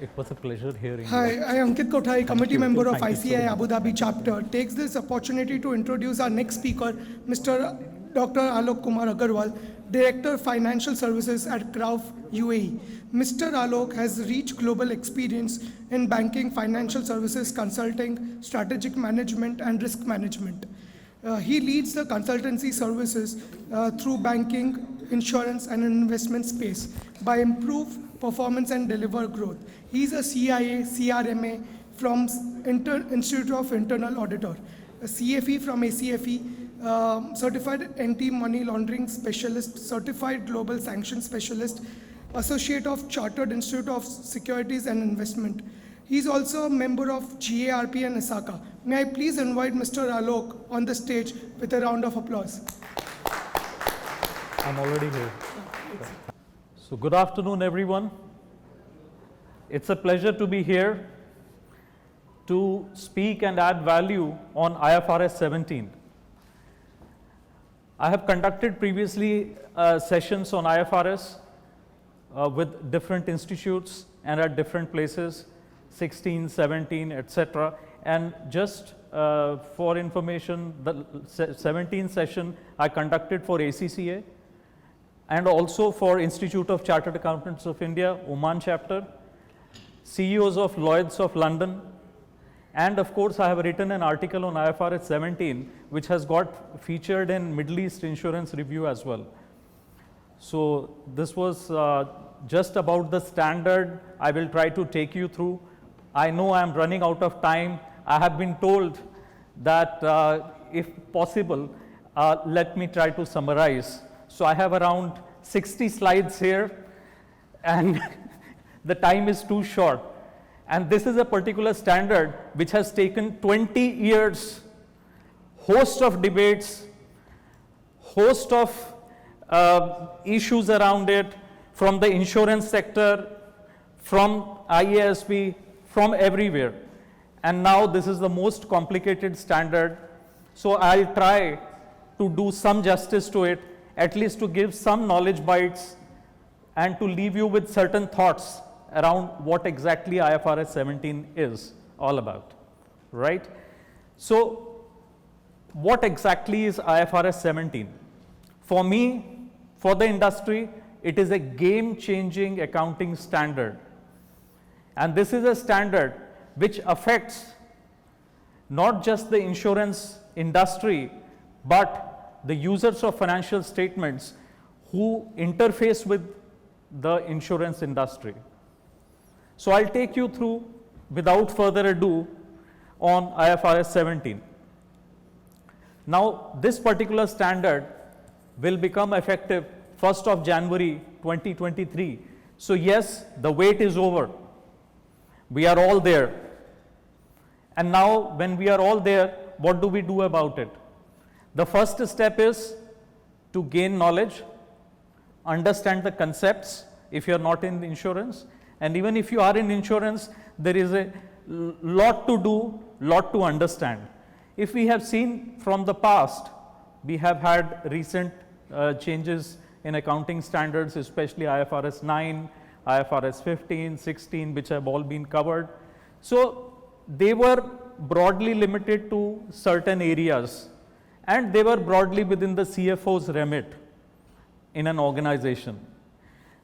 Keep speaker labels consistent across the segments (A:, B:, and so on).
A: It was a pleasure hearing
B: Hi,
A: you.
B: I am Ankit Kothari, committee
A: you.
B: member of
A: Thank you so
B: ICAI
A: much.
B: Abu Dhabi Chapter. Takes this opportunity to introduce our next speaker, Mr. Dr. Alok Kumar Aggarwal, Director Financial Services at Crowe, UAE. Mr. Alok has rich global experience in banking, financial services, consulting, strategic management, and risk management. He leads the consultancy services through banking, insurance, and investment space by improve performance and deliver growth. He is a CIA, CRMA from Institute of Internal Auditor, a CFE from ACFE, certified anti-money laundering specialist, certified global sanction specialist, associate of Chartered Institute of Securities and Investment. He is also a member of GARP and ISACA. May I please invite Mr. Alok on the stage with a round of applause.
A: I'm already here. So good afternoon, everyone. It's a pleasure to be here to speak and add value on IFRS 17. I have conducted previously sessions on IFRS with different institutes and at different places, 16, 17, etc. And just for information, the 17th session I conducted for ACCA and also for Institute of Chartered Accountants of India, Oman chapter, CEOs of Lloyds of London, and of course I have written an article on IFRS 17 which has got featured in Middle East Insurance Review as well. So this was just about the standard I will try to take you through. I know I am running out of time. I have been told that if possible, let me try to summarize. So I have around 60 slides here and the time is too short. And this is a particular standard which has taken 20 years, host of debates, host of issues around it from the insurance sector, from IASB, from everywhere. And now this is the most complicated standard. So I'll try to do some justice to it, at least to give some knowledge bites and to leave you with certain thoughts around what exactly IFRS 17 is all about, right? So what exactly is IFRS 17? For me, for the industry, it is a game-changing accounting standard. And this is a standard which affects not just the insurance industry, but the users of financial statements who interface with the insurance industry. So I'll take you through, without further ado, on IFRS 17. Now, this particular standard will become effective 1st of January 2023. So yes, the wait is over. We are all there. And now, when we are all there, what do we do about it? The first step is to gain knowledge, understand the concepts if you are not in insurance. And even if you are in insurance, there is a lot to do, lot to understand. If we have seen from the past, we have had recent changes in accounting standards, especially IFRS 9, IFRS 15, 16, which have all been covered. So they were broadly limited to certain areas, and they were broadly within the CFO's remit in an organization.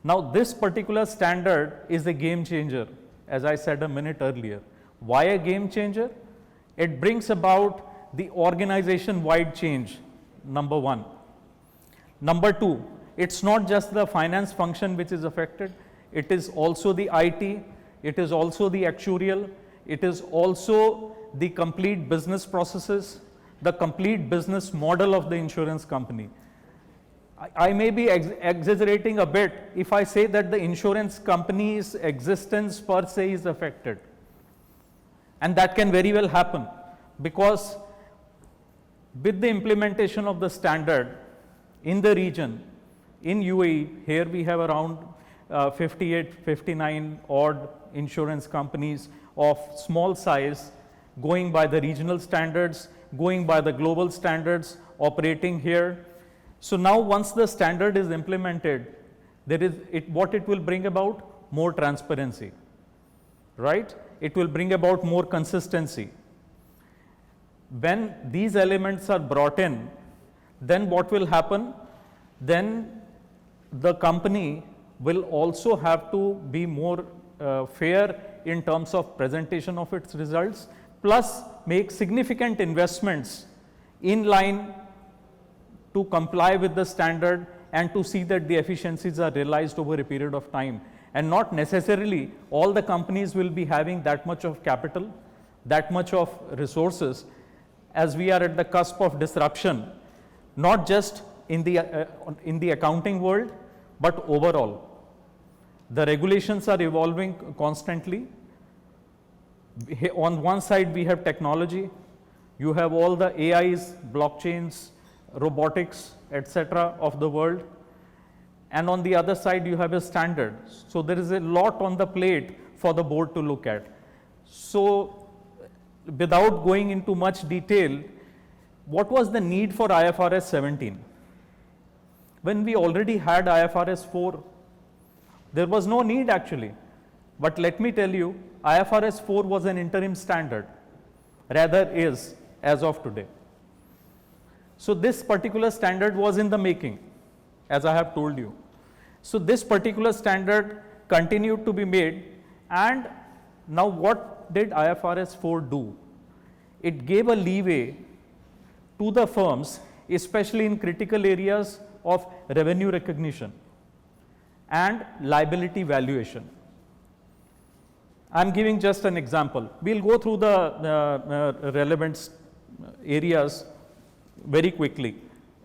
A: Now, this particular standard is a game changer, as I said a minute earlier. Why a game changer? It brings about the organization-wide change, number one. Number two, it's not just the finance function which is affected, it is also the IT, it is also the actuarial, it is also the complete business processes, the complete business model of the insurance company. I may be exaggerating a bit if I say that the insurance company's existence per se is affected. And that can very well happen, because with the implementation of the standard in the region, in UAE, here we have around 58, 59 odd insurance companies of small size, going by the regional standards, going by the global standards, operating here. So now once the standard is implemented, what it will bring about? More transparency. right? It will bring about more consistency. When these elements are brought in, then what will happen? Then the company will also have to be more fair in terms of presentation of its results, plus make significant investments in line to comply with the standard and to see that the efficiencies are realized over a period of time. And not necessarily all the companies will be having that much of capital, that much of resources, as we are at the cusp of disruption, not just in the accounting world, but overall. The regulations are evolving constantly. On one side, we have technology. You have all the AIs, blockchains, robotics, etc. of the world. And on the other side, you have a standard. So there is a lot on the plate for the board to look at. So without going into much detail, what was the need for IFRS 17? When we already had IFRS 4, there was no need actually. But let me tell you, IFRS 4 was an interim standard, rather is as of today. So this particular standard was in the making, as I have told you. So this particular standard continued to be made, and now what did IFRS 4 do? It gave a leeway to the firms, especially in critical areas of revenue recognition and liability valuation. I am giving just an example. We will go through the relevant areas very quickly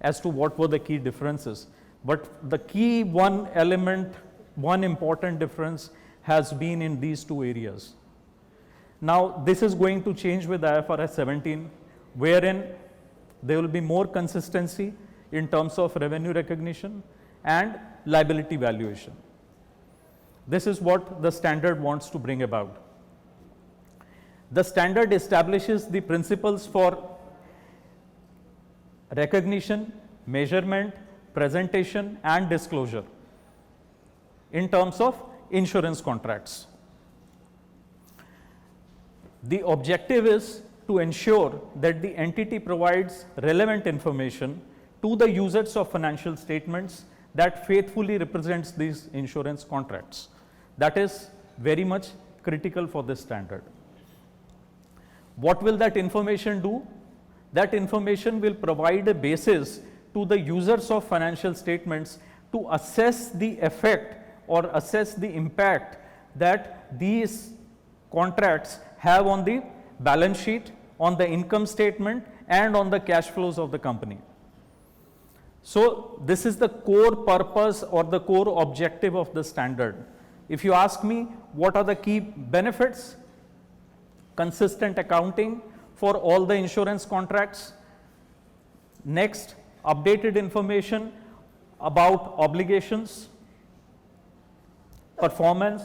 A: as to what were the key differences. But the key one element, one important difference has been in these two areas. Now, this is going to change with IFRS 17, wherein there will be more consistency in terms of revenue recognition and liability valuation. This is what the standard wants to bring about. The standard establishes the principles for recognition, measurement, presentation and disclosure in terms of insurance contracts. The objective is to ensure that the entity provides relevant information to the users of financial statements that faithfully represents these insurance contracts. That is very much critical for this standard. What will that information do? That information will provide a basis to the users of financial statements to assess the effect or assess the impact that these contracts have on the balance sheet, on the income statement and on the cash flows of the company. So this is the core purpose or the core objective of the standard. If you ask me what are the key benefits, consistent accounting for all the insurance contracts. Next, updated information about obligations, performance,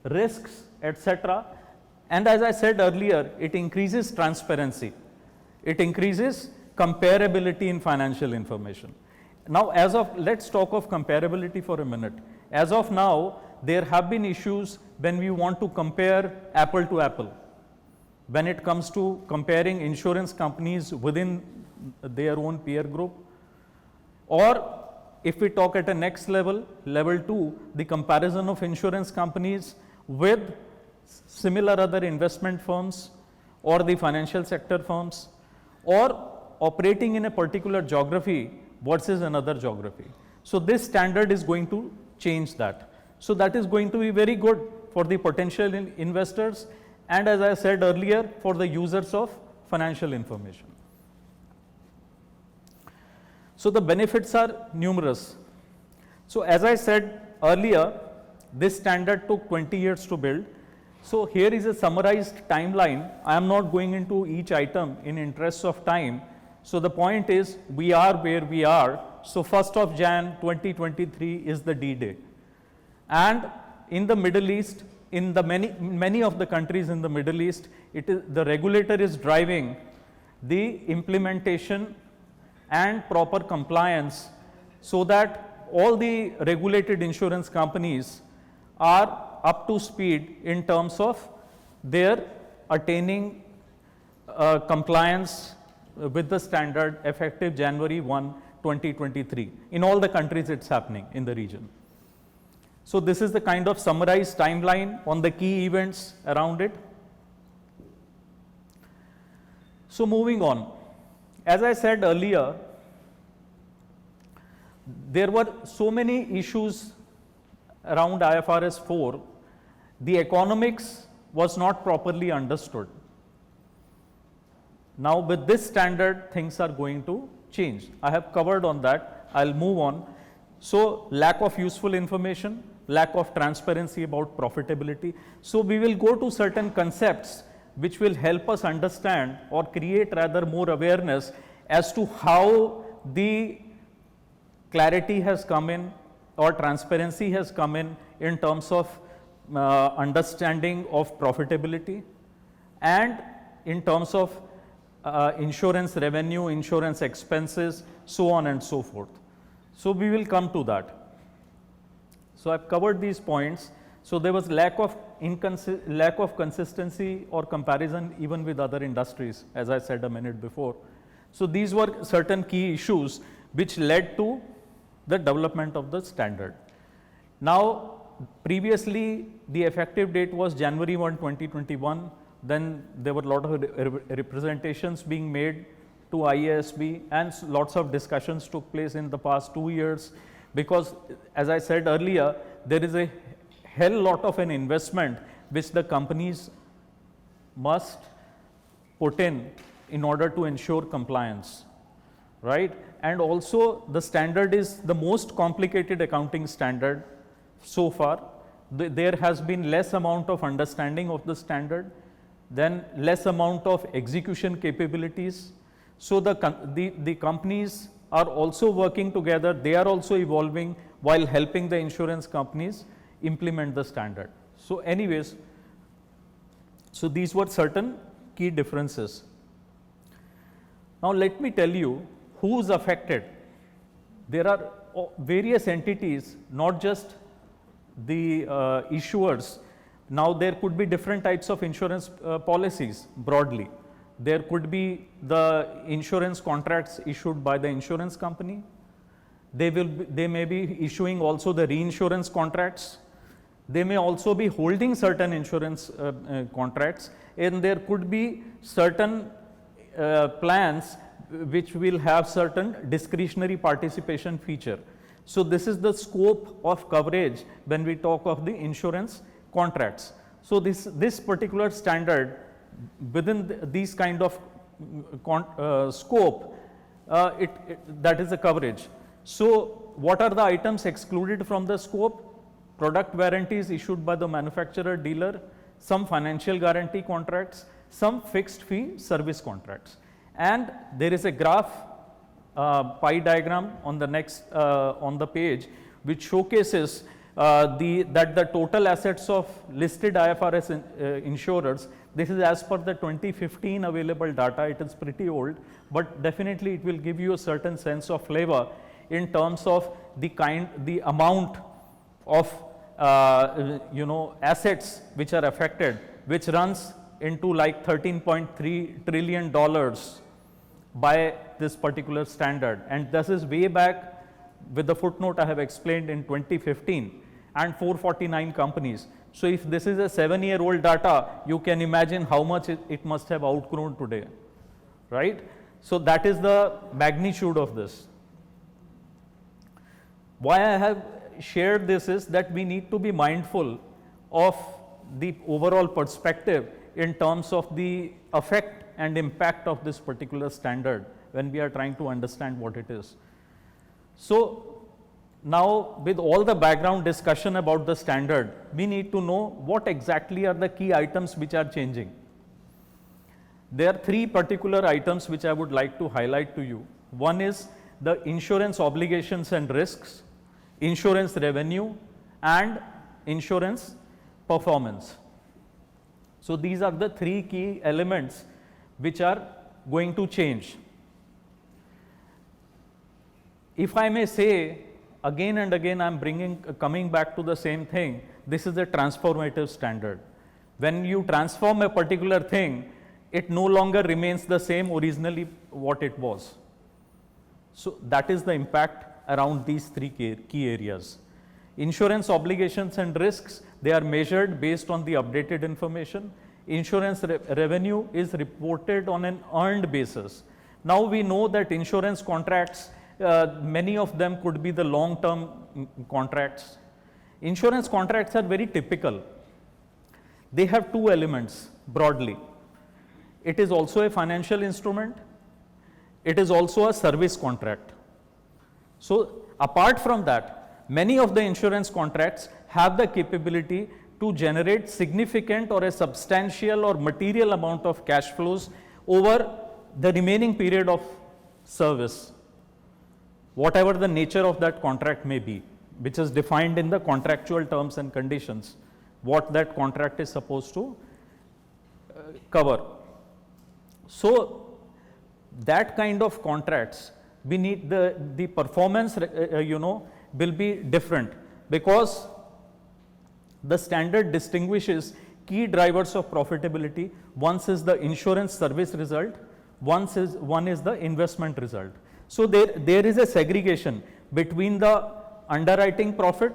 A: risks, etc. And as I said earlier, it increases transparency. It increases comparability in financial information. Now, let's talk of comparability for a minute. As of now, there have been issues when we want to compare apple to apple. When it comes to comparing insurance companies within their own peer group, or if we talk at a next level, level 2, the comparison of insurance companies with similar other investment firms or the financial sector firms, or operating in a particular geography versus another geography. So this standard is going to change that. So that is going to be very good for the potential investors and, as I said earlier, for the users of financial information. So the benefits are numerous. So as I said earlier, this standard took 20 years to build. So here is a summarized timeline. I am not going into each item in interest of time. So the point is, we are where we are. So 1st of Jan 2023 is the D-Day. And in the Middle East, in the many of the countries in the Middle East, the regulator is driving the implementation and proper compliance so that all the regulated insurance companies are up to speed in terms of their attaining compliance with the standard effective January 1, 2023. In all the countries it's happening in the region. So this is the kind of summarized timeline on the key events around it. So moving on, as I said earlier, there were so many issues around IFRS 4, the economics was not properly understood. Now with this standard, things are going to change. I have covered on that, I'll move on. So lack of useful information, lack of transparency about profitability. So we will go to certain concepts which will help us understand or create rather more awareness as to how the clarity has come in or transparency has come in terms of understanding of profitability and in terms of insurance revenue, insurance expenses, so on and so forth. So we will come to that. So I've covered these points. So there was lack of consistency or comparison even with other industries, as I said a minute before. So these were certain key issues which led to the development of the standard. Now previously the effective date was January 1, 2021. Then there were a lot of representations being made to IASB and lots of discussions took place in the past 2 years, because as I said earlier, there is a hell lot of an investment which the companies must put in order to ensure compliance, right? And also the standard is the most complicated accounting standard so far. There has been less amount of understanding of the standard, then less amount of execution capabilities. So the companies are also working together, they are also evolving while helping the insurance companies implement the standard. So anyways, so these were certain key differences. Now let me tell you who is affected. There are various entities, not just the issuers. Now there could be different types of insurance policies broadly. There could be the insurance contracts issued by the insurance company. They may be issuing also the reinsurance contracts. They may also be holding certain insurance contracts, and there could be certain plans which will have certain discretionary participation feature. So this is the scope of coverage when we talk of the insurance contracts. So this particular standard within these kind of scope, that is the coverage. So what are the items excluded from the scope? Product guarantees issued by the manufacturer dealer, some financial guarantee contracts, some fixed fee service contracts. And there is a graph pie diagram on the next on the page which showcases that the total assets of listed IFRS insurers, this is as per the 2015 available data, it is pretty old, but definitely it will give you a certain sense of flavor in terms of the amount of assets which are affected, which runs into like $13.3 trillion by this particular standard, and this is way back with the footnote I have explained in 2015 and 449 companies. So if this is a 7-year-old data, you can imagine how much it must have outgrown today, right? So that is the magnitude of this. Why I have shared this is that we need to be mindful of the overall perspective in terms of the effect and impact of this particular standard when we are trying to understand what it is. So now with all the background discussion about the standard, we need to know what exactly are the key items which are changing. There are 3 particular items which I would like to highlight to you. One is the insurance obligations and risks, insurance revenue, and insurance performance. So these are the 3 key elements which are going to change. If I may say, again and again I am coming back to the same thing, this is a transformative standard. When you transform a particular thing, it no longer remains the same originally what it was. So, that is the impact around these three key areas. Insurance obligations and risks, they are measured based on the updated information. Insurance revenue is reported on an earned basis. Now, we know that insurance contracts, many of them could be the long term contracts. Insurance contracts are very typical. They have two elements broadly. It is also a financial instrument, it is also a service contract. So, apart from that, many of the insurance contracts have the capability to generate significant or a substantial or material amount of cash flows over the remaining period of service, whatever the nature of that contract may be, which is defined in the contractual terms and conditions, what that contract is supposed to cover. So, that kind of contracts, we need the performance will be different, because the standard distinguishes key drivers of profitability. One is the insurance service result, one is the investment result. So, there is a segregation between the underwriting profit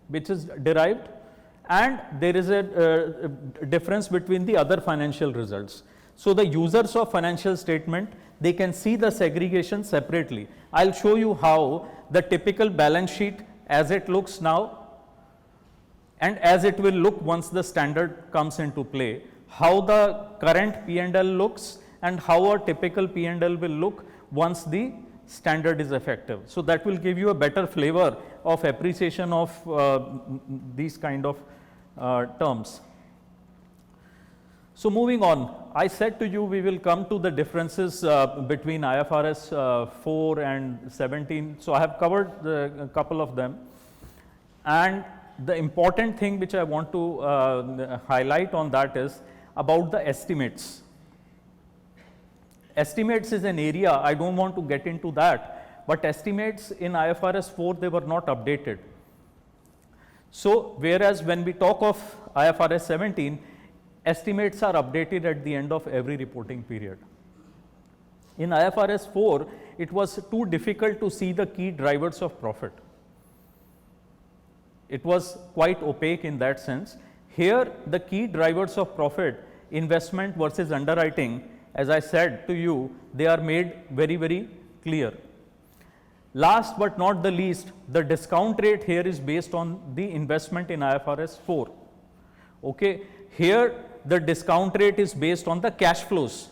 A: which is derived, and there is a difference between the other financial results. So, the users of financial statement, they can see the segregation separately. I will show you how the typical balance sheet as it looks now and as it will look once the standard comes into play, how the current P&L looks and how a typical P&L will look once the standard is effective. So, that will give you a better flavor of appreciation of these kind of terms. So, moving on, I said to you we will come to the differences between IFRS 4 and 17. So, I have covered a couple of them, and the important thing which I want to highlight on that is about the estimates. Estimates is an area, I do not want to get into that, but estimates in IFRS 4, they were not updated. So, whereas when we talk of IFRS 17, estimates are updated at the end of every reporting period. In IFRS 4, it was too difficult to see the key drivers of profit. It was quite opaque in that sense. Here, the key drivers of profit, investment versus underwriting, as I said to you, they are made very, very clear. Last but not the least, the discount rate here is based on the investment in IFRS 4. Okay. Here, the discount rate is based on the cash flows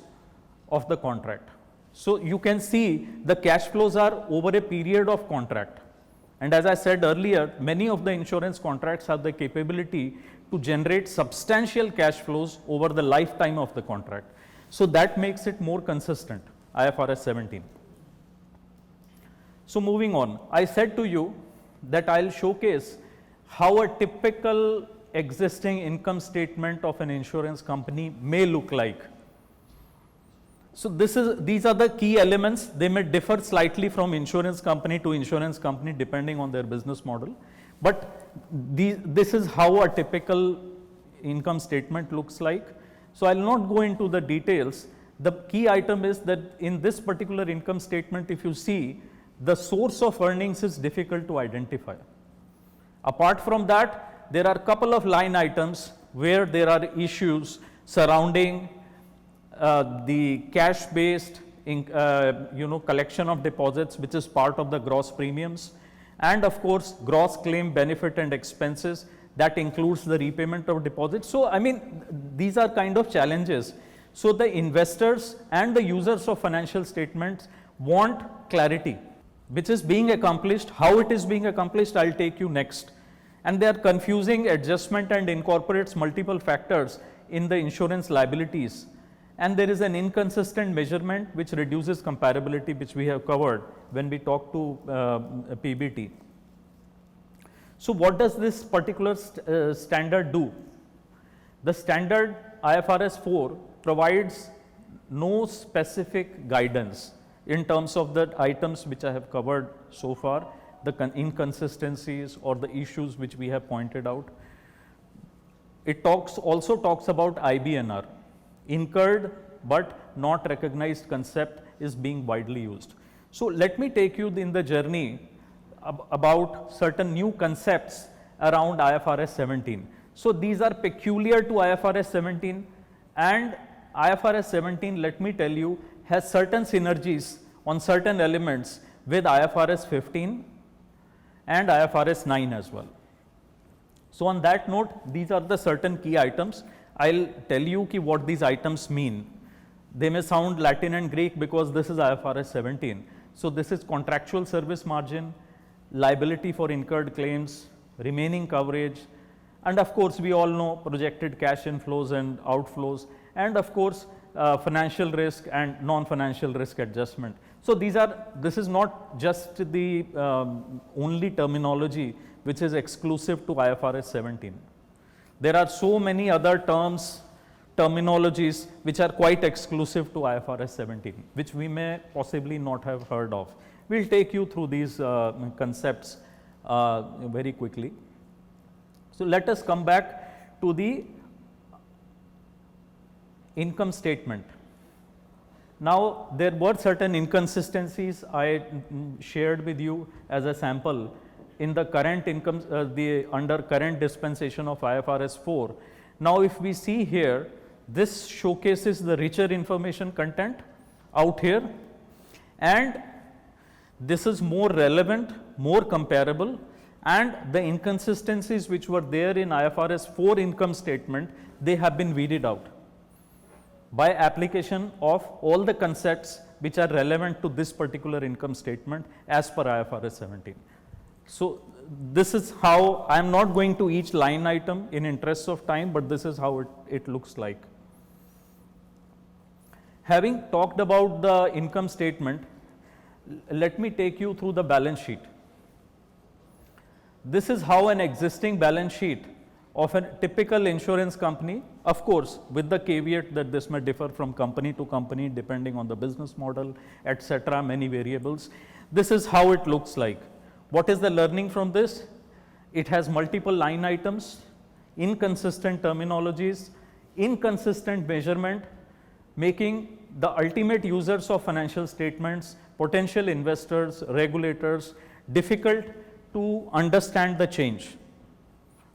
A: of the contract. So, you can see the cash flows are over a period of contract. And as I said earlier, many of the insurance contracts have the capability to generate substantial cash flows over the lifetime of the contract. So, that makes it more consistent, IFRS 17. So, moving on, I said to you that I will showcase how a typical existing income statement of an insurance company may look like. So, these are the key elements. They may differ slightly from insurance company to insurance company depending on their business model, but this is how a typical income statement looks like. So, I will not go into the details. The key item is that in this particular income statement, if you see, the source of earnings is difficult to identify. Apart from that, there are a couple of line items where there are issues surrounding the cash based collection of deposits, which is part of the gross premiums, and of course, gross claim benefit and expenses, that includes the repayment of deposits. So, I mean, these are kind of challenges. So, the investors and the users of financial statements want clarity, which is being accomplished. How it is being accomplished, I will take you next. And they are confusing adjustment and incorporates multiple factors in the insurance liabilities. And there is an inconsistent measurement which reduces comparability, which we have covered when we talk to PBT. So, what does this particular standard do? The standard IFRS 4 provides no specific guidance in terms of the items which I have covered so far, the inconsistencies or the issues which we have pointed out. it also talks about IBNR, incurred but not recognized concept is being widely used. So let me take you in the journey about certain new concepts around IFRS 17. So these are peculiar to IFRS 17, and IFRS 17, let me tell you, has certain synergies on certain elements with IFRS 15 and IFRS 9 as well. So on that note, these are the certain key items. I'll tell you what these items mean. They may sound Latin and Greek because this is IFRS 17. So this is contractual service margin, liability for incurred claims, remaining coverage, and of course we all know projected cash inflows and outflows, and of course financial risk and non-financial risk adjustment. So this is not just the only terminology which is exclusive to IFRS 17. There are so many other terminologies which are quite exclusive to IFRS 17, which we may possibly not have heard of. We'll take you through these concepts very quickly. So let us come back to the income statement. Now there were certain inconsistencies I shared with you as a sample in the current income, under current dispensation of IFRS 4. Now if we see here, this showcases the richer information content out here, and this is more relevant, more comparable, and the inconsistencies which were there in IFRS 4 income statement, they have been weeded out by application of all the concepts which are relevant to this particular income statement as per IFRS 17. So this is how, I am not going to each line item in interest of time, but this is how it looks like. Having talked about the income statement, let me take you through the balance sheet. This is how an existing balance sheet of a typical insurance company, of course with the caveat that this may differ from company to company depending on the business model, etc., many variables. This is how it looks like. What is the learning from this? It has multiple line items, inconsistent terminologies, inconsistent measurement, making the ultimate users of financial statements, potential investors, regulators, difficult to understand the change,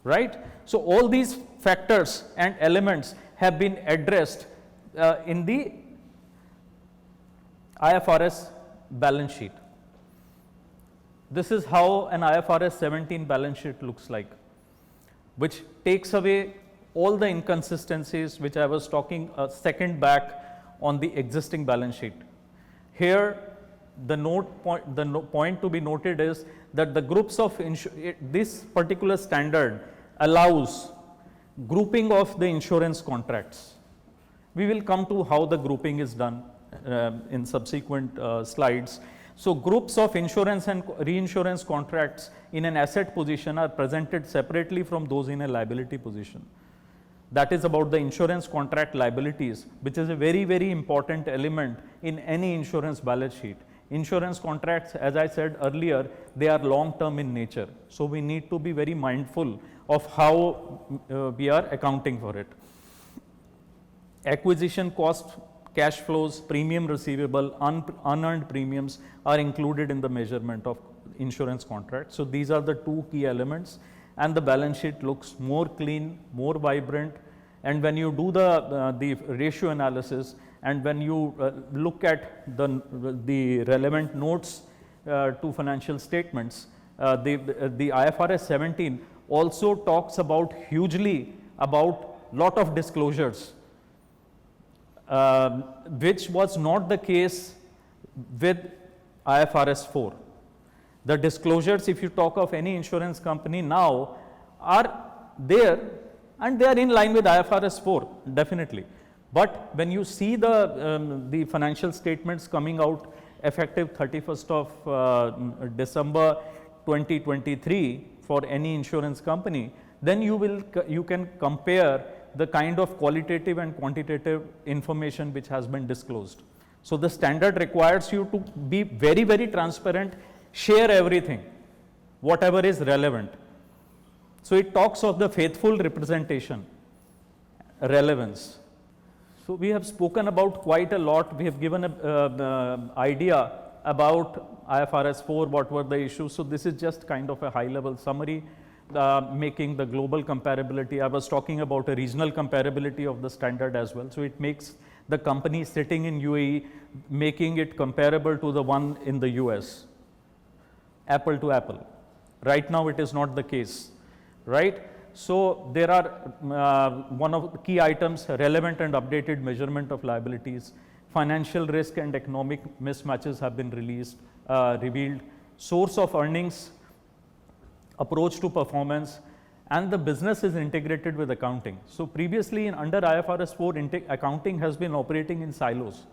A: right? So all these factors and elements have been addressed in the IFRS balance sheet. This is how an IFRS 17 balance sheet looks like, which takes away all the inconsistencies which I was talking a second back on the existing balance sheet. Here the point to be noted is that the groups of this particular standard allows grouping of the insurance contracts. We will come to how the grouping is done in subsequent slides. So groups of insurance and reinsurance contracts in an asset position are presented separately from those in a liability position. That is about the insurance contract liabilities, which is a very, very important element in any insurance balance sheet. Insurance contracts, as I said earlier, they are long term in nature. So we need to be very mindful of how we are accounting for it. Acquisition cost, cash flows, premium receivable, unearned premiums are included in the measurement of insurance contracts. So these are the two key elements, and the balance sheet looks more clean, more vibrant. And when you do the ratio analysis, and when you look at the relevant notes to financial statements, the IFRS 17 also talks about hugely about lot of disclosures, which was not the case with IFRS 4. The disclosures, if you talk of any insurance company now, are there and they are in line with IFRS 4, definitely. But when you see the financial statements coming out effective 31st of December 2023 for any insurance company, then you can compare the kind of qualitative and quantitative information which has been disclosed. So the standard requires you to be very, very transparent, share everything, whatever is relevant. So it talks of the faithful representation relevance. So we have spoken about quite a lot. We have given an idea about IFRS 4, what were the issues. So this is just kind of a high level summary, making the global comparability. I was talking about a regional comparability of the standard as well. So it makes the company sitting in UAE, making it comparable to the one in the US, apple to apple. Right now it is not the case, right? So there are one of the key items, relevant and updated measurement of liabilities, financial risk and economic mismatches have been revealed, source of earnings, approach to performance, and the business is integrated with accounting. So previously under IFRS 4, accounting has been operating in silos.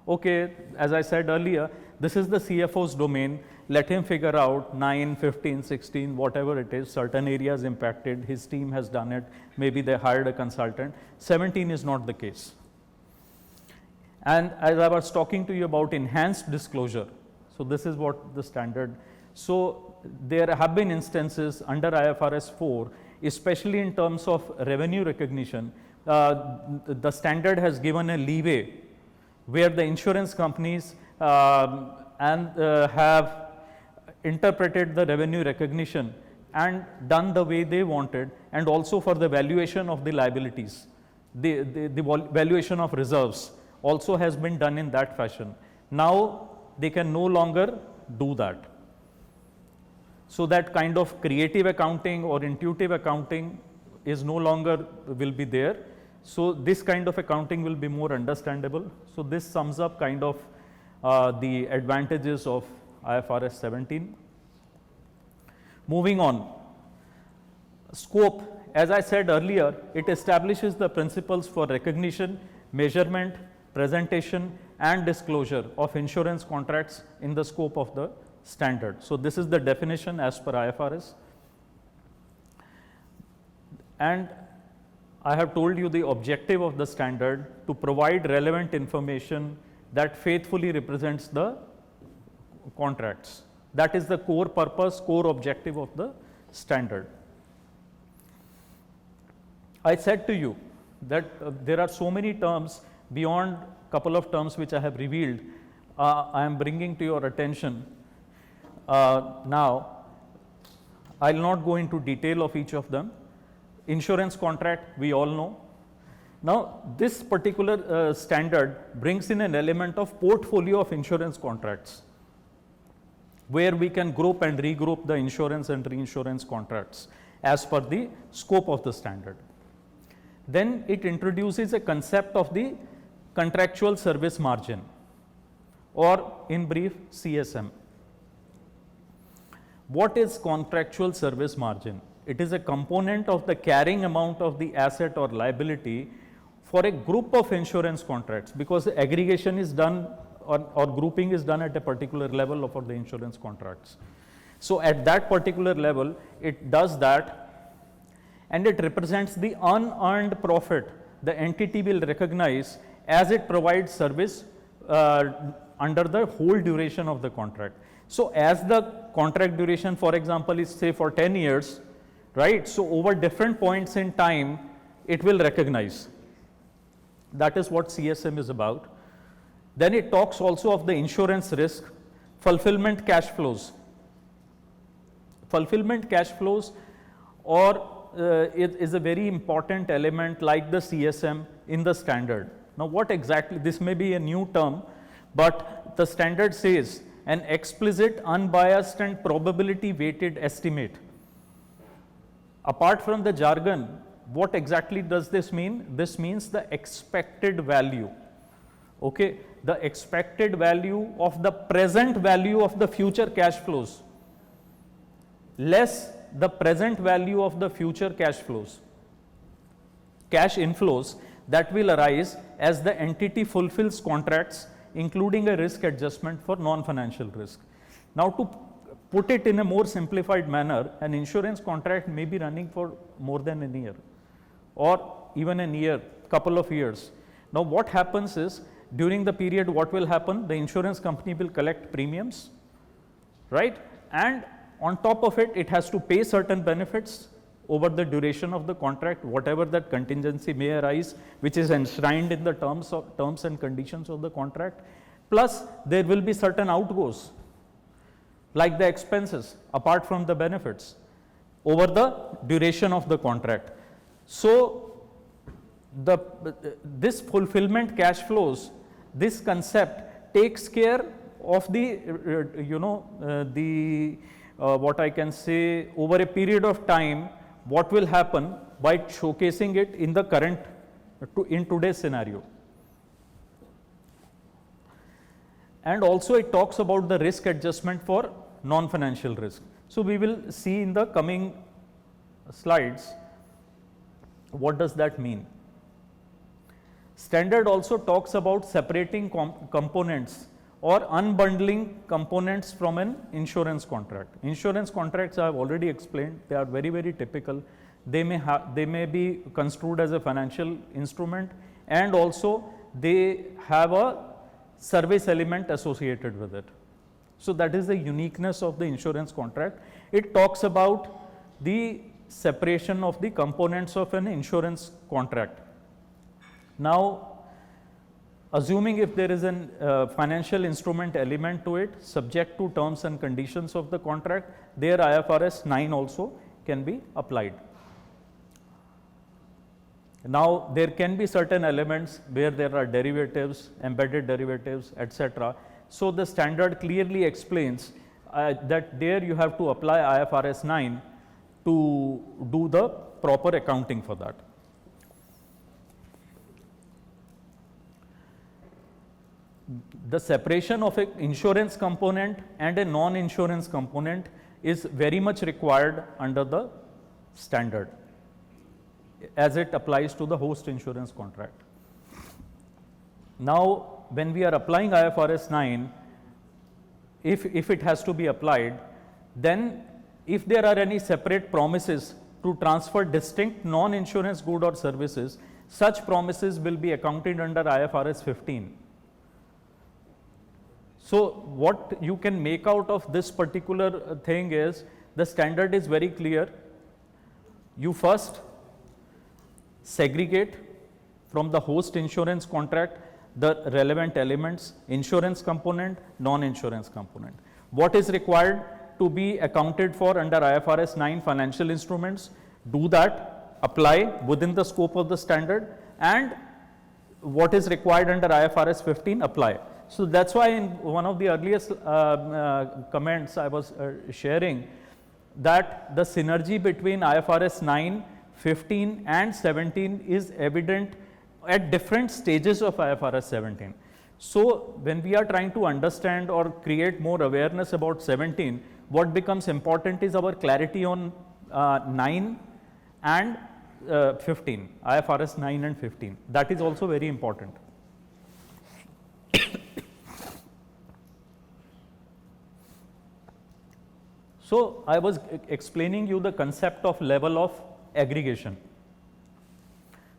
A: Okay, as I said earlier, this is the CFO's domain. Let him figure out 9, 15, 16, whatever it is, certain areas impacted, his team has done it, maybe they hired a consultant. 17 is not the case. And as I was talking to you about enhanced disclosure, so this is what the standard. So there have been instances under IFRS 4, especially in terms of revenue recognition, the standard has given a leeway where the insurance companies have interpreted the revenue recognition and done the way they wanted, and also for the valuation of the liabilities, the valuation of reserves also has been done in that fashion. Now they can no longer do that. So that kind of creative accounting or intuitive accounting is no longer will be there. So this kind of accounting will be more understandable. So this sums up kind of the advantages of IFRS 17. Moving on, scope, as I said earlier, it establishes the principles for recognition, measurement, presentation and disclosure of insurance contracts in the scope of the standard. So this is the definition as per IFRS. And I have told you the objective of the standard: to provide relevant information that faithfully represents the contracts. That is the core purpose, core objective of the standard. I said to you that there are so many terms beyond couple of terms which I have revealed. I am bringing to your attention now. I will not go into detail of each of them. Insurance contract, we all know. Now this particular standard brings in an element of portfolio of insurance contracts, where we can group and regroup the insurance and reinsurance contracts as per the scope of the standard. Then it introduces a concept of the contractual service margin, or in brief CSM. What is contractual service margin? It is a component of the carrying amount of the asset or liability for a group of insurance contracts, because aggregation is done or grouping is done at a particular level for the insurance contracts. So at that particular level it does that, and it represents the unearned profit the entity will recognize as it provides service under the whole duration of the contract. So as the contract duration, for example, is say for 10 years, right? So over different points in time it will recognize. That is what CSM is about. Then it talks also of the insurance risk, fulfillment cash flows. Fulfillment cash flows it is a very important element like the CSM in the standard. Now what exactly, this may be a new term, but the standard says an explicit, unbiased and probability weighted estimate. Apart from the jargon, what exactly does this mean? This means the expected value. Okay, the expected value of the present value of the future cash flows less the present value of the future cash flows, cash inflows that will arise as the entity fulfills contracts, including a risk adjustment for non-financial risk. Now to put it in a more simplified manner, an insurance contract may be running for more than a year or even a year, couple of years. Now what happens is, during the period what will happen? The insurance company will collect premiums, right? And on top of it, it has to pay certain benefits over the duration of the contract, whatever that contingency may arise, which is enshrined in the terms and conditions of the contract, plus there will be certain outgoes like the expenses apart from the benefits over the duration of the contract. So, this fulfillment cash flows, this concept takes care of the what I can say, over a period of time, what will happen by showcasing it in the current, in today's scenario. And also it talks about the risk adjustment for non-financial risk. So, we will see in the coming slides what does that mean. Standard also talks about separating components or unbundling components from an insurance contract. Insurance contracts I have already explained, they are very, very typical. They may be construed as a financial instrument, and also they have a service element associated with it. So, that is the uniqueness of the insurance contract. It talks about the separation of the components of an insurance contract. Now, assuming if there is a financial instrument element to it, subject to terms and conditions of the contract, there IFRS 9 also can be applied. Now, there can be certain elements where there are derivatives, embedded derivatives, etc. So, the standard clearly explains that there you have to apply IFRS 9 to do the proper accounting for that. The separation of an insurance component and a non-insurance component is very much required under the standard as it applies to the host insurance contract. Now, when we are applying IFRS 9, if it has to be applied, then if there are any separate promises to transfer distinct non-insurance good or services, such promises will be accounted under IFRS 15. So, what you can make out of this particular thing is, the standard is very clear. You first segregate from the host insurance contract the relevant elements, insurance component, non-insurance component. What is required to be accounted for under IFRS 9 financial instruments, do that, apply within the scope of the standard, and what is required under IFRS 15, apply. So, that is why in one of the earliest comments I was sharing, that the synergy between IFRS 9, 15 and 17 is evident at different stages of IFRS 17. So, when we are trying to understand or create more awareness about 17, what becomes important is our clarity on 9 and 15, IFRS 9 and 15. That is also very important. So, I was explaining you the concept of level of aggregation.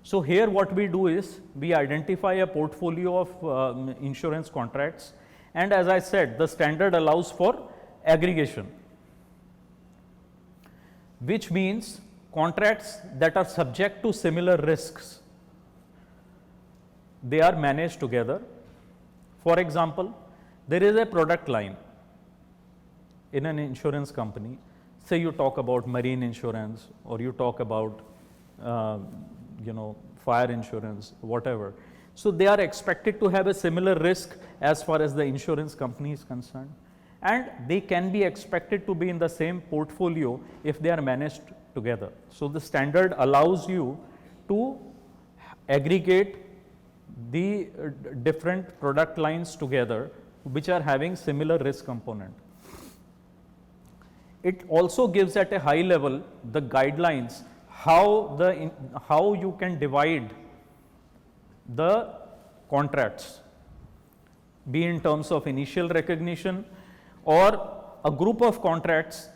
A: So, here what we do is, we identify a portfolio of insurance contracts, and as I said, the standard allows for aggregation, which means contracts that are subject to similar risks, they are managed together. For example, there is a product line in an insurance company, say you talk about marine insurance, or you talk about fire insurance, whatever. So, they are expected to have a similar risk as far as the insurance company is concerned, and they can be expected to be in the same portfolio if they are managed together. So, the standard allows you to aggregate the different product lines together which are having similar risk component. It also gives at a high level the guidelines how you can divide the contracts, be in terms of initial recognition or a group of contracts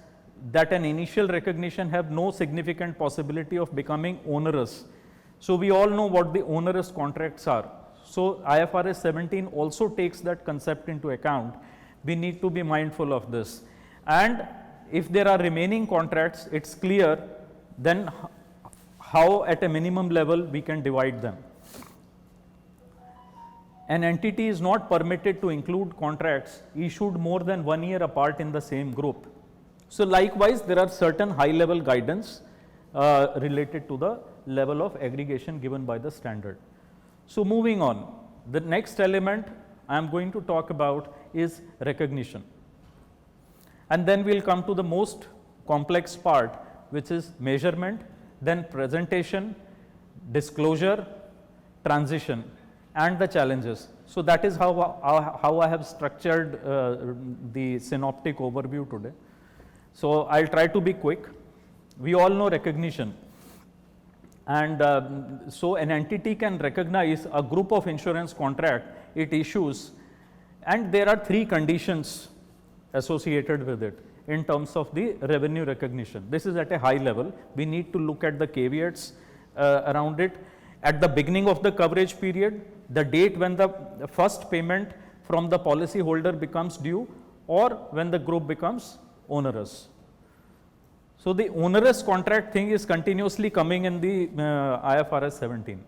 A: that an initial recognition have no significant possibility of becoming onerous. So, we all know what the onerous contracts are. So, IFRS 17 also takes that concept into account. We need to be mindful of this, and if there are remaining contracts, it is clear then how at a minimum level we can divide them. An entity is not permitted to include contracts issued more than 1 year apart in the same group. So likewise, there are certain high level guidance related to the level of aggregation given by the standard. So moving on, the next element I am going to talk about is recognition. And then we will come to the most complex part, which is measurement, then presentation, disclosure, transition, and the challenges. So that is how I have structured the synoptic overview today. So I'll try to be quick. We all know recognition, and so an entity can recognize a group of insurance contract it issues, and there are 3 conditions associated with it in terms of the revenue recognition. This is at a high level. We need to look at the caveats around it. At the beginning of the coverage period, the date when the first payment from the policy holder becomes due, or when the group becomes onerous. So the onerous contract thing is continuously coming in the IFRS 17.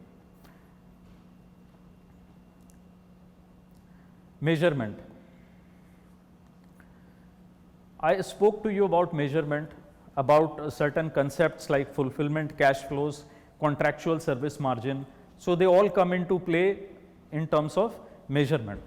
A: Measurement. I spoke to you about measurement, about certain concepts like fulfillment cash flows, contractual service margin. So they all come into play in terms of measurement.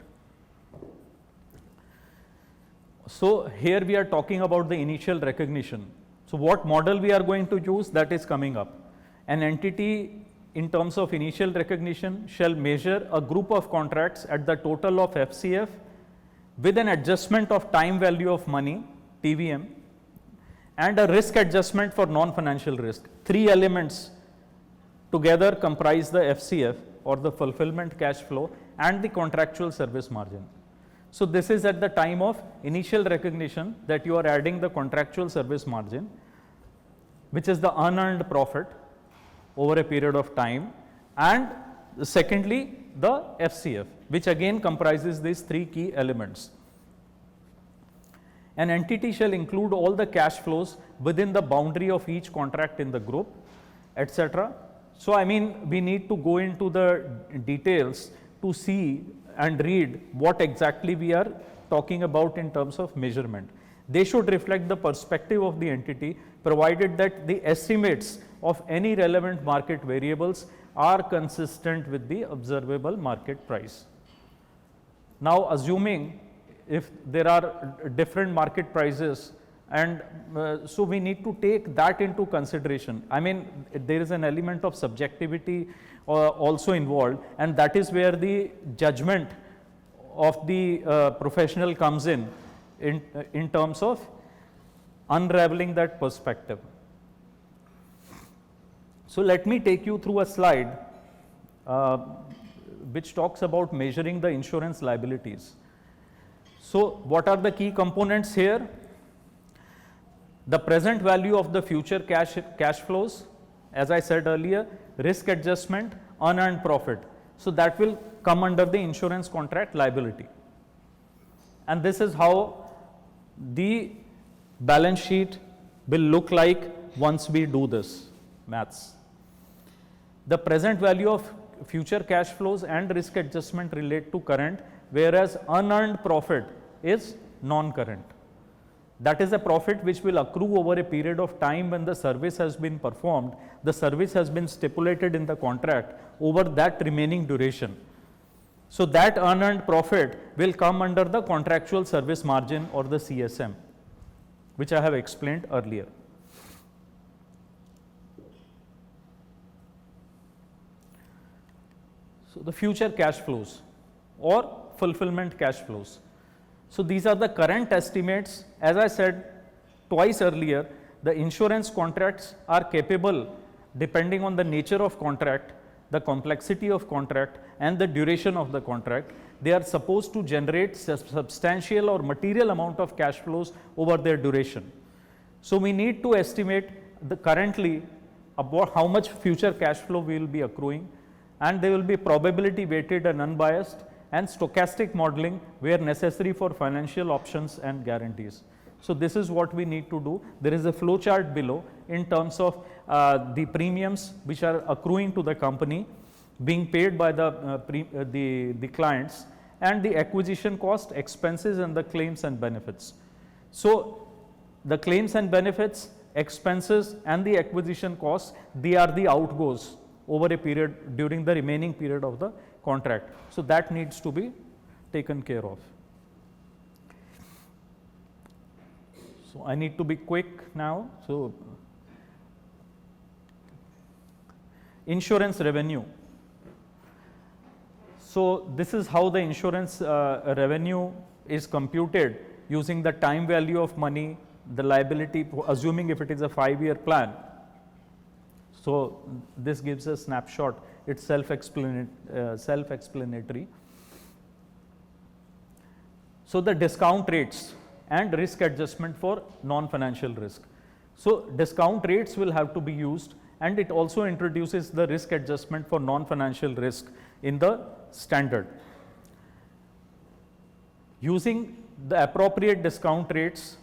A: So here we are talking about the initial recognition. So what model we are going to use, that is coming up. An entity in terms of initial recognition shall measure a group of contracts at the total of FCF with an adjustment of time value of money, TVM, and a risk adjustment for non-financial risk. 3 elements together comprise the FCF, or the fulfillment cash flow, and the contractual service margin. So this is at the time of initial recognition that you are adding the contractual service margin, which is the unearned profit over a period of time, and secondly the FCF, which again comprises these 3 key elements. An entity shall include all the cash flows within the boundary of each contract in the group, etc. So I mean, we need to go into the details to see and read what exactly we are talking about in terms of measurement. They should reflect the perspective of the entity, provided that the estimates of any relevant market variables are consistent with the observable market price. Now assuming if there are different market prices, and so we need to take that into consideration. I mean, there is an element of subjectivity also involved, and that is where the judgment of the professional comes in terms of unraveling that perspective. So let me take you through a slide which talks about measuring the insurance liabilities. So what are the key components here? The present value of the future cash flows, as I said earlier, risk adjustment, unearned profit. So that will come under the insurance contract liability. And this is how the balance sheet will look like once we do this maths. The present value of future cash flows and risk adjustment relate to current, whereas unearned profit is non-current. That is a profit which will accrue over a period of time when the service has been performed. The service has been stipulated in the contract over that remaining duration. So that unearned profit will come under the contractual service margin, or the CSM, which I have explained earlier. So the future cash flows or fulfillment cash flows. So these are the current estimates. As I said twice earlier, the insurance contracts are capable, depending on the nature of contract, the complexity of contract, and the duration of the contract, they are supposed to generate substantial or material amount of cash flows over their duration. So we need to estimate the currently about how much future cash flow we will be accruing, and they will be probability weighted and unbiased, and stochastic modeling where necessary for financial options and guarantees. So this is what we need to do. There is a flow chart below in terms of the premiums which are accruing to the company being paid by the clients, and the acquisition cost, expenses, and the claims and benefits. So, the claims and benefits, expenses, and the acquisition costs, they are the outgoes over a period during the remaining period of the contract. So, that needs to be taken care of. So, I need to be quick now. So, insurance revenue. So, this is how the insurance revenue is computed using the time value of money, the liability, assuming if it is a 5-year plan. So, this gives a snapshot, it is self-explanatory. So, the discount rates and risk adjustment for non-financial risk. So, discount rates will have to be used, and it also introduces the risk adjustment for non-financial risk in the standard. Using the appropriate discount rates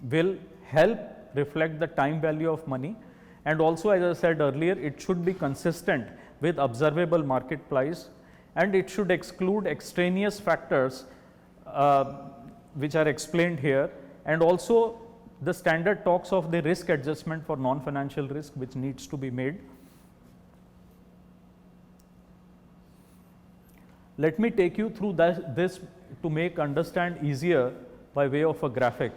A: will help reflect the time value of money, and also, as I said earlier, it should be consistent with observable market price, and it should exclude extraneous factors which are explained here, and also the standard talks of the risk adjustment for non-financial risk which needs to be made. Let me take you through this to make understand easier by way of a graphic.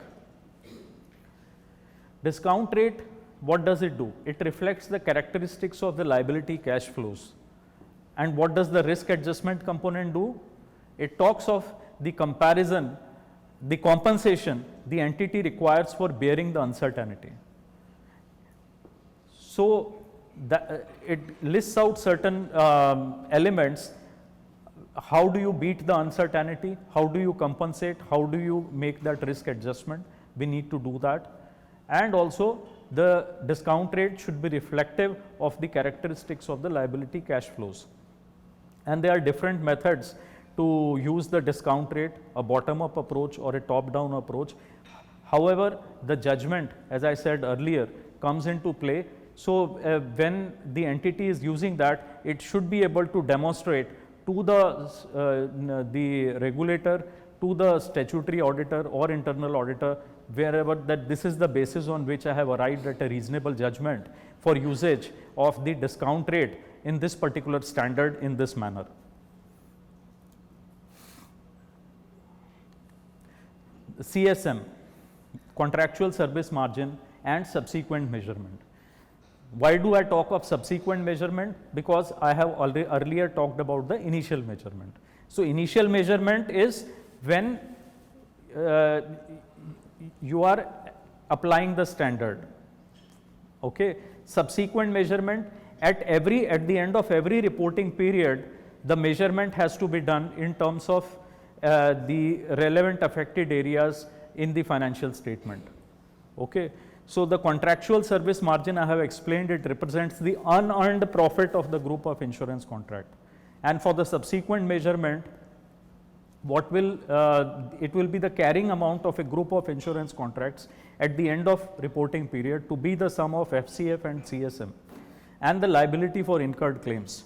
A: Discount rate, what does it do? It reflects the characteristics of the liability cash flows. And what does the risk adjustment component do? It talks of the comparison, the compensation the entity requires for bearing the uncertainty. So, it lists out certain elements. How do you beat the uncertainty? How do you compensate? How do you make that risk adjustment? We need to do that. And also, the discount rate should be reflective of the characteristics of the liability cash flows. And there are different methods to use the discount rate, a bottom-up approach or a top-down approach. However, the judgment, as I said earlier, comes into play. So, when the entity is using that, it should be able to demonstrate to the regulator, to the statutory auditor or internal auditor, wherever, that this is the basis on which I have arrived at a reasonable judgment for usage of the discount rate in this particular standard in this manner. CSM, contractual service margin and subsequent measurement. Why do I talk of subsequent measurement? Because I have already earlier talked about the initial measurement. So, initial measurement is when you are applying the standard. Okay. Subsequent measurement, at the end of every reporting period, the measurement has to be done in terms of the relevant affected areas in the financial statement. Okay. So, the contractual service margin, I have explained, it represents the unearned profit of the group of insurance contract. And for the subsequent measurement, what will it will be the carrying amount of a group of insurance contracts at the end of reporting period to be the sum of FCF and CSM and the liability for incurred claims.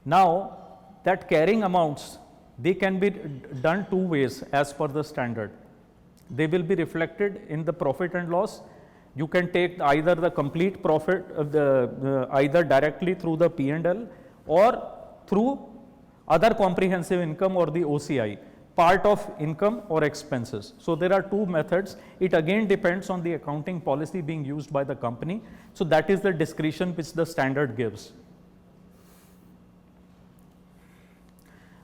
A: Now, that carrying amounts, they can be done two ways as per the standard. They will be reflected in the profit and loss. You can take either the complete profit of either directly through the P&L or through other comprehensive income or the OCI, part of income or expenses. So, there are two methods. It again depends on the accounting policy being used by the company. So, that is the discretion which the standard gives.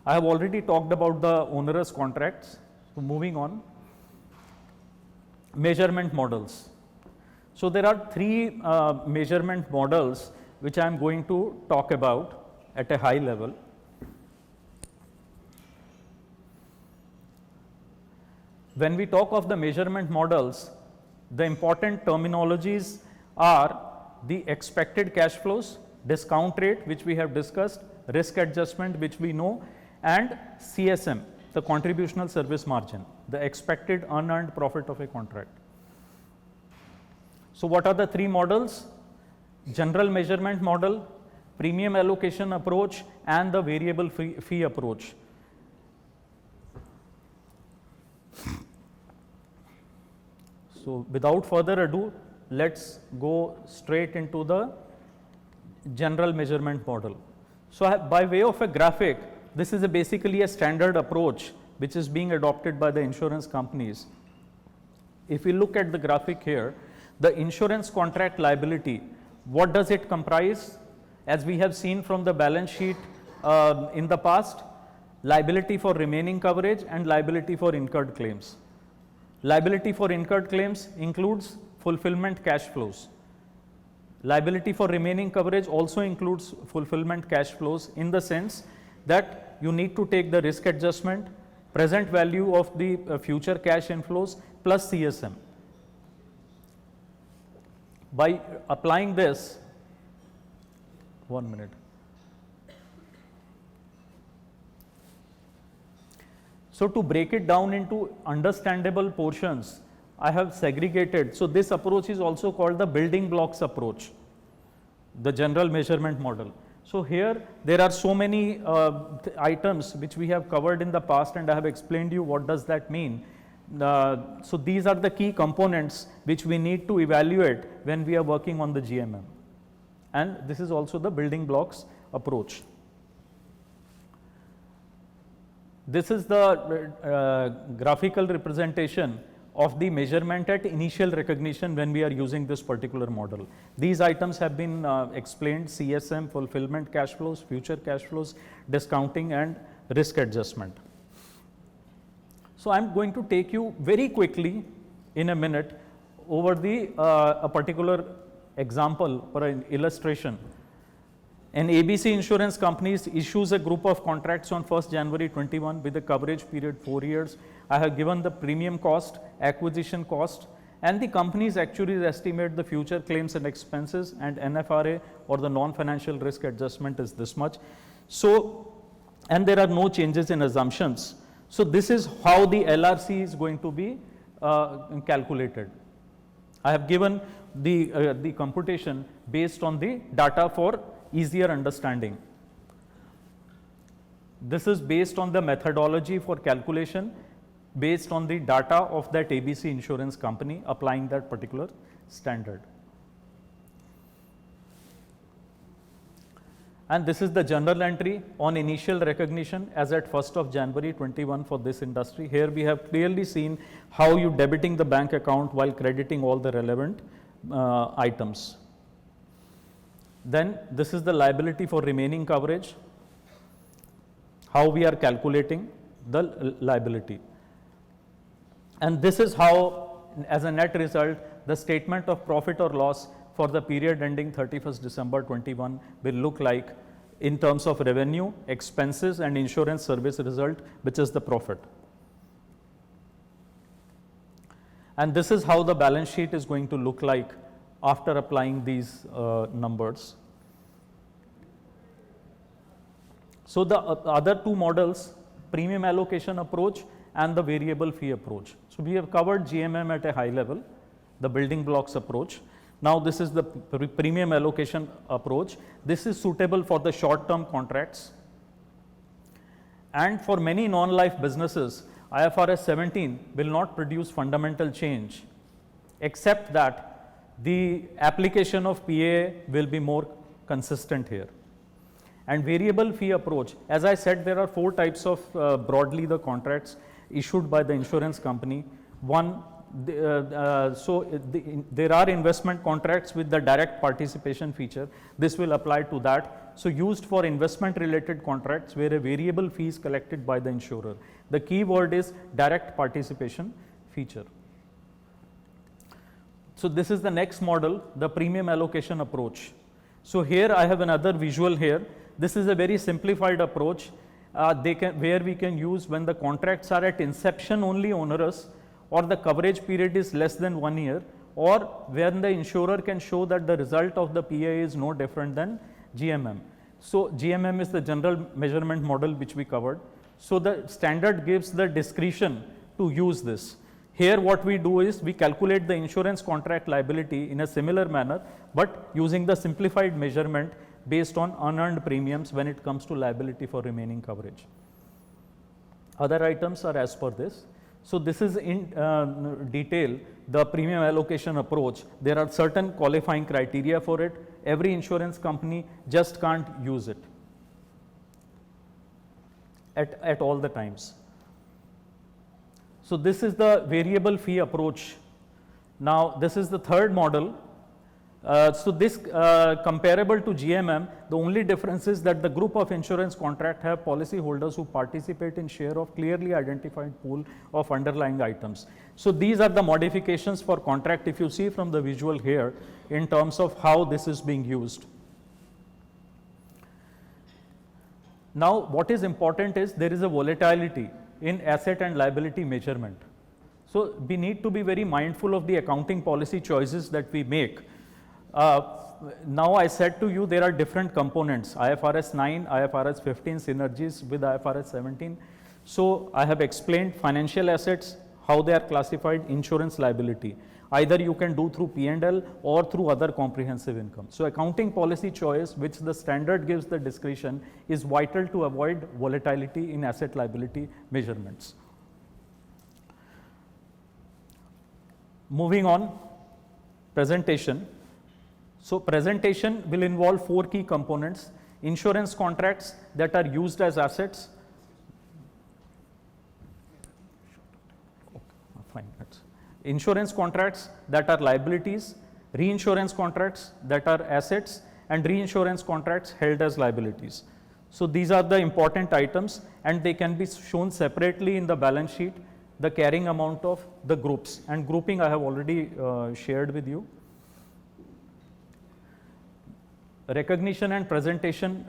A: I have already talked about the onerous contracts. So, moving on. Measurement models. So, there are three measurement models which I am going to talk about at a high level. When we talk of the measurement models, the important terminologies are the expected cash flows, discount rate which we have discussed, risk adjustment which we know, and CSM, the contributional service margin, the expected unearned profit of a contract. So what are the three models? General measurement model, premium allocation approach, and the variable fee approach. So without further ado, let's go straight into the general measurement model. So by way of a graphic, this is basically a standard approach which is being adopted by the insurance companies. If we look at the graphic here, the insurance contract liability, what does it comprise? As we have seen from the balance sheet in the past, liability for remaining coverage and liability for incurred claims. Liability for incurred claims includes fulfillment cash flows. Liability for remaining coverage also includes fulfillment cash flows, in the sense that you need to take the risk adjustment, present value of the future cash inflows plus CSM. By applying this, 1 minute. So to break it down into understandable portions, I have segregated. So this approach is also called the building blocks approach, the general measurement model. So here there are so many items which we have covered in the past, and I have explained you what does that mean. So these are the key components which we need to evaluate when we are working on the GMM, and this is also the building blocks approach. This is the graphical representation of the measurement at initial recognition when we are using this particular model. These items have been explained: CSM, fulfillment cash flows, future cash flows, discounting, and risk adjustment. So I am going to take you very quickly in a minute over the a particular example or an illustration. An ABC insurance company issues a group of contracts on 1st January 21 with a coverage period 4 years. I have given the premium cost, acquisition cost, and the company's actuaries estimate the future claims and expenses, and NFRA or the non-financial risk adjustment is this much. So, and there are no changes in assumptions. So this is how the LRC is going to be calculated. I have given the computation based on the data for easier understanding. This is based on the methodology for calculation based on the data of that ABC insurance company applying that particular standard. And this is the journal entry on initial recognition as at 1st of January 21 for this industry. Here we have clearly seen how you debiting the bank account while crediting all the relevant items. Then this is the liability for remaining coverage, how we are calculating the liability. And this is how, as a net result, the statement of profit or loss for the period ending 31st December 21 will look like in terms of revenue, expenses, and insurance service result, which is the profit. And this is how the balance sheet is going to look like after applying these numbers. So the other two models, premium allocation approach and the variable fee approach. So we have covered GMM at a high level, the building blocks approach. Now this is the premium allocation approach. This is suitable for the short-term contracts. And for many non-life businesses, IFRS 17 will not produce fundamental change, except that the application of PA will be more consistent here. And variable fee approach, as I said, there are 4 types of broadly the contracts issued by the insurance company. One, there are investment contracts with the direct participation feature. This will apply to that. So used for investment related contracts where a variable fee is collected by the insurer. The key word is direct participation feature. So this is the next model, the premium allocation approach. So here I have another visual here. This is a very simplified approach where we can use when the contracts are at inception only onerous, or the coverage period is less than 1 year, or when the insurer can show that the result of the PA is no different than GMM. So GMM is the general measurement model which we covered. So the standard gives the discretion to use this. Here what we do is we calculate the insurance contract liability in a similar manner, but using the simplified measurement based on unearned premiums when it comes to liability for remaining coverage. Other items are as per this. So this is in detail the premium allocation approach. There are certain qualifying criteria for it. Every insurance company just can't use it at all the times. So this is the variable fee approach. Now this is the third model. So this comparable to GMM, the only difference is that the group of insurance contract have policy holders who participate in share of clearly identified pool of underlying items. So these are the modifications for contract, if you see from the visual here, in terms of how this is being used. Now what is important is there is a volatility in asset and liability measurement. So we need to be very mindful of the accounting policy choices that we make. Now I said to you there are different components, IFRS 9, IFRS 15 synergies with IFRS 17. So I have explained financial assets, how they are classified, insurance liability. Either you can do through P&L or through other comprehensive income. So accounting policy choice, which the standard gives the discretion, is vital to avoid volatility in asset liability measurements. Moving on, presentation. So presentation will involve 4 key components: insurance contracts that are used as assets. Insurance contracts that are liabilities, reinsurance contracts that are assets, and reinsurance contracts held as liabilities. So these are the important items, and they can be shown separately in the balance sheet, the carrying amount of the groups, and grouping I have already shared with you. Recognition and presentation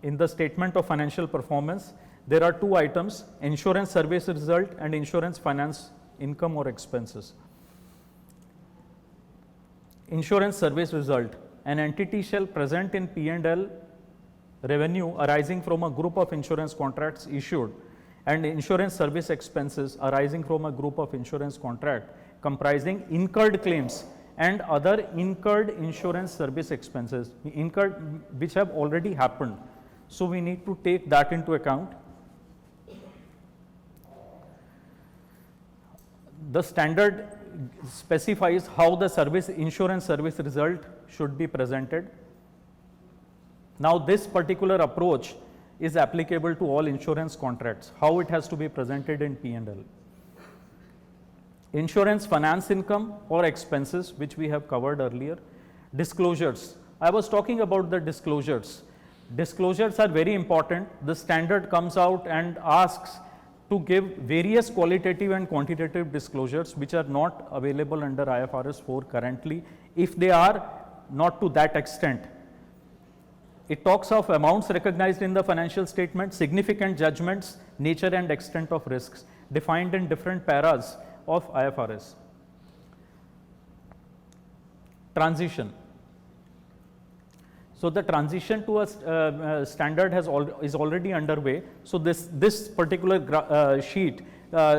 A: in the statement of financial performance, there are 2 items: insurance service result and insurance finance income or expenses. Insurance service result, an entity shall present in P&L revenue arising from a group of insurance contracts issued, and insurance service expenses arising from a group of insurance contract comprising incurred claims and other incurred insurance service expenses, incurred which have already happened. So we need to take that into account. The standard specifies how the insurance service result should be presented. Now this particular approach is applicable to all insurance contracts, how it has to be presented in P&L. Insurance finance income or expenses, which we have covered earlier. Disclosures, I was talking about the disclosures. Disclosures are very important. The standard comes out and asks to give various qualitative and quantitative disclosures which are not available under IFRS 4 currently, if they are not to that extent. It talks of amounts recognized in the financial statement, significant judgments, nature and extent of risks defined in different paras of IFRS. Transition. So the transition to a standard is already underway. So this particular sheet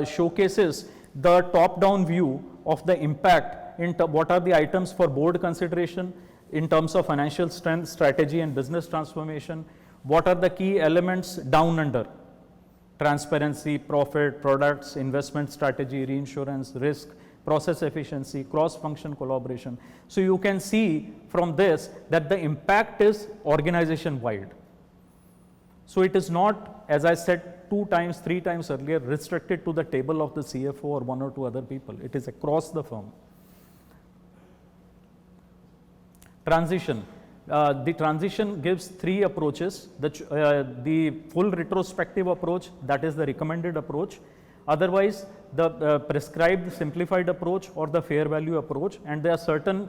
A: showcases the top-down view of the impact in what are the items for board consideration in terms of financial strength, strategy, and business transformation. What are the key elements down under? Transparency, profit, products, investment strategy, reinsurance, risk, process efficiency, cross-function collaboration. So you can see from this that the impact is organization-wide. So it is not, as I said 2 times, 3 times earlier, restricted to the table of the CFO or 1 or 2 other people. It is across the firm. Transition. The transition gives 3 approaches. The full retrospective approach, that is the recommended approach. Otherwise, the prescribed simplified approach or the fair value approach, and there are certain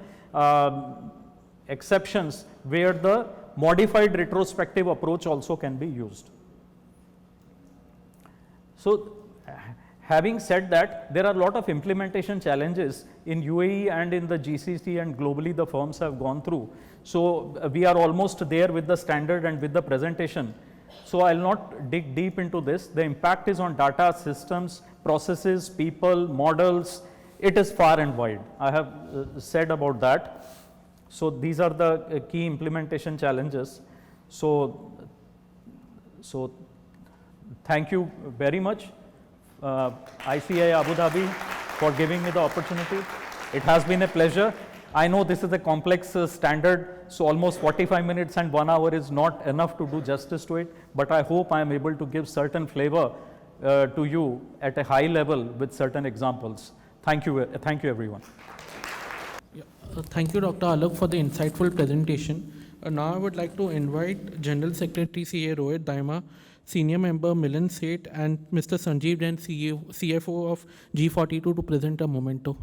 A: exceptions where the modified retrospective approach also can be used. So, having said that, there are a lot of implementation challenges in UAE and in the GCC, and globally the firms have gone through. So, we are almost there with the standard and with the presentation. So I'll not dig deep into this. The impact is on data, systems, processes, people, models. It is far and wide. I have said about that. So these are the key implementation challenges. So thank you very much, ICAI Abu Dhabi, for giving me the opportunity. It has been a pleasure. I know this is a complex standard, so almost 45 minutes and 1 hour is not enough to do justice to it, but I hope I am able to give certain flavor to you at a high level with certain examples. Thank you everyone.
C: Thank you, Dr. Alok, for the insightful presentation. Now I would like to invite General Secretary CA Rohit, Dayma, Senior Member Milan Seth, and Mr. Sanjeev Jain, CFO of G42, to present a memento.